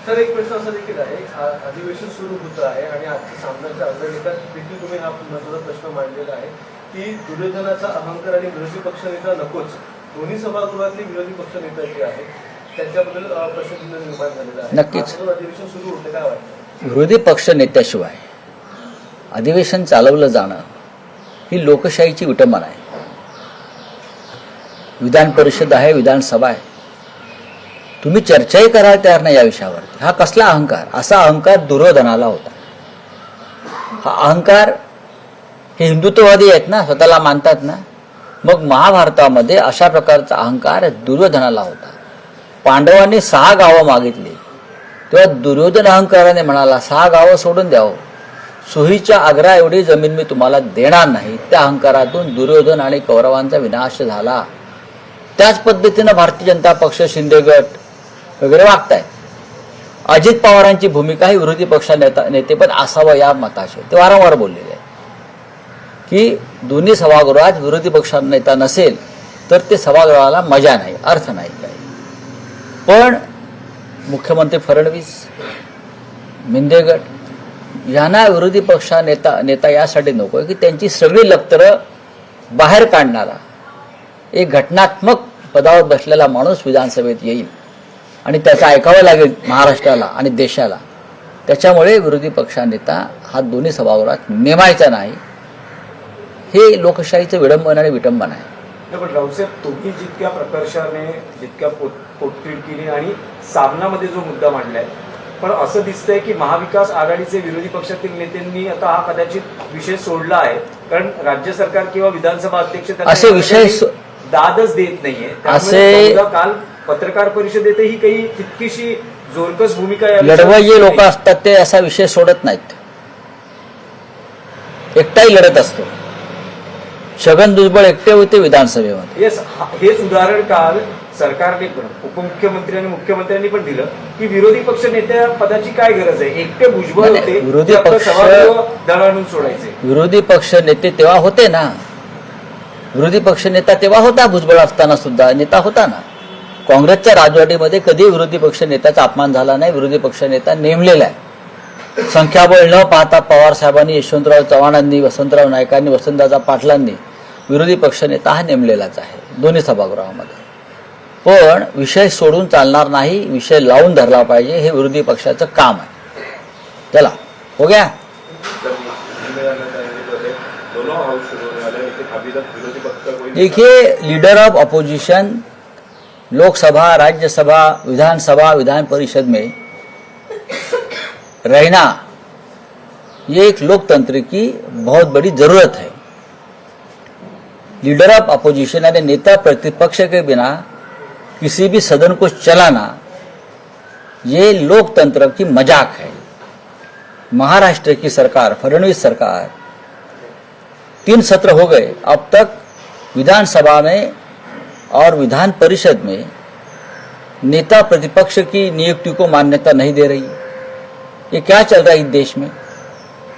Sir एक प्रश्न असा देखील आहे, अधिवेशन सुरू होत आहे आणि आजच्या सामन्याच्या अग्रलेखात देखील तुम्ही हा महत्त्वाचा प्रश्न मांडलेला आहे की दुर्योधनाचा अहंकार आणि विरोधी पक्षनेता नकोच. दोन्ही सभागृहातले विरोधी पक्षनेता जे आहेत त्यांच्याबद्दल प्रश्नचिन्ह निर्माण झालेला आहे. नक्कीच अधिवेशन सुरू होते, काय वाटतं? विरोधी पक्ष नेत्याशिवाय अधिवेशन चालवलं जाणं ही लोकशाहीची विटंबना आहे. विधान परिषद आहे, विधानसभा आहे, तुम्ही चर्चाही करायला तयार नाही या विषयावरती. हा कसला अहंकार? असा अहंकार दुर्योधनाला होता. हा अहंकार हे हिंदुत्ववादी आहेत ना, स्वतःला मानतात ना, मग महाभारतामध्ये अशा प्रकारचा अहंकार दुर्योधनाला होता. पांडवांनी 6 गावं मागितली तेव्हा दुर्योधन अहंकाराने म्हणाला 6 गावं सोडून द्यावं, सुहीच्या आग्रा एवढी जमीन मी तुम्हाला देणार नाही. त्या अहंकारातून दुर्योधन आणि कौरवांचा विनाश झाला. त्याच पद्धतीनं भारतीय जनता पक्ष, शिंदे गट वगैरे वागतायत. अजित पवारांची भूमिका ही विरोधी पक्ष नेतेपद असावं या मताशी ते वारंवार बोललेले आहे की दोन्ही सभागृहात विरोधी पक्ष नेता नसेल तर ते सभागृहाला मजा नाही, अर्थ नाही काही. पण मुख्यमंत्री फडणवीस, शिंदे गट यांना विरोधी पक्ष नेता यासाठी नको की त्यांची सगळी लपतरं बाहेर काढणारा एक घटनात्मक पदावर बसलेला माणूस विधानसभेत येईल आणि त्याचं ऐकावं लागेल महाराष्ट्राला आणि देशाला. त्याच्यामुळे विरोधी पक्षनेता हा दोन्ही सभागृहात नेमायचा नाही. हे लोकशाहीचं विडंबन आणि विटंबन आहे. पण रावसाहेब, तुम्ही जितक्या प्रकर्षाने, जितक्या पोटतिडकीने आणि सामनामध्ये जो मुद्दा मांडलाय, पण असं दिसतंय की महाविकास आघाडीचे विरोधी पक्षातील नेत्यांनी आता हा कदाचित विषय सोडला आहे, कारण राज्य सरकार किंवा विधानसभा अध्यक्ष असे विषय दादच देत नाहीये. असे काल पत्रकार परिषदेतही काही तितकीशी जोरकस भूमिका लढवय्ये लोक असतात ते असा विषय सोडत नाहीत. एकटाही लढत असतो. छगन भुजबळ एकटे होते विधानसभेमध्ये. हेच उदाहरण काल सरकारने पण, उपमुख्यमंत्री आणि मुख्यमंत्र्यांनी पण दिलं की विरोधी पक्ष नेत्या पदाची काय गरज आहे. एकटे भुजबळ होते, विरोधी पक्ष दळाणून सोडायचे. विरोधी पक्ष नेते तेव्हा होते ना, विरोधी पक्ष नेता तेव्हा होता. भुजबळ असताना सुद्धा नेता होता ना. काँग्रेसच्या राजवटीमध्ये कधी विरोधी पक्ष नेत्याचा अपमान झाला नाही. विरोधी पक्ष नेता नेमलेला आहे. संख्याबळ न पाहता पवार साहेबांनी, यशवंतराव चव्हाणांनी, वसंतराव नाईकांनी, वसंतदादा पाटलांनी विरोधी पक्षनेता हा नेमलेलाच आहे दोन्ही सभागृहामध्ये. पण विषय सोडून चालणार नाही, विषय लावून धरला पाहिजे, हे विरोधी पक्षाचं काम आहे. चला हो गया. देखिए, leader of opposition Lok Sabha, Rajya Sabha, Vidhan Sabha, Vidhan Parishad में रहना ये एक लोकतंत्र की बहुत बड़ी जरूरत है. लीडर ऑफ अपोजिशन यानी नेता प्रतिपक्ष के बिना किसी भी सदन को चलाना ये लोकतंत्र की मजाक है. महाराष्ट्र की सरकार, फडणवीस सरकार, 3 सत्र हो गए अब तक विधानसभा में और विधान परिषद में नेता प्रतिपक्ष की नियुक्ति को मान्यता नहीं दे रही. ये क्या चल रहा है इस देश में?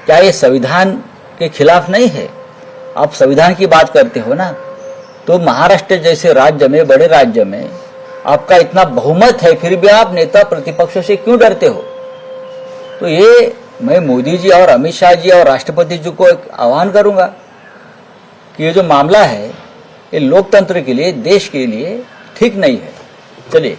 क्या ये संविधान के खिलाफ नहीं है? आप संविधान की बात करते हो ना, तो महाराष्ट्र जैसे राज्य में, बड़े राज्य में आपका इतना बहुमत है, फिर भी आप नेता प्रतिपक्ष से क्यों डरते हो? तो ये मैं मोदी जी और अमित शाह जी और राष्ट्रपति जी को एक आह्वान करूंगा कि ये जो मामला है ये लोकतंत्र के लिए, देश के लिए ठीक नहीं है. चलिए.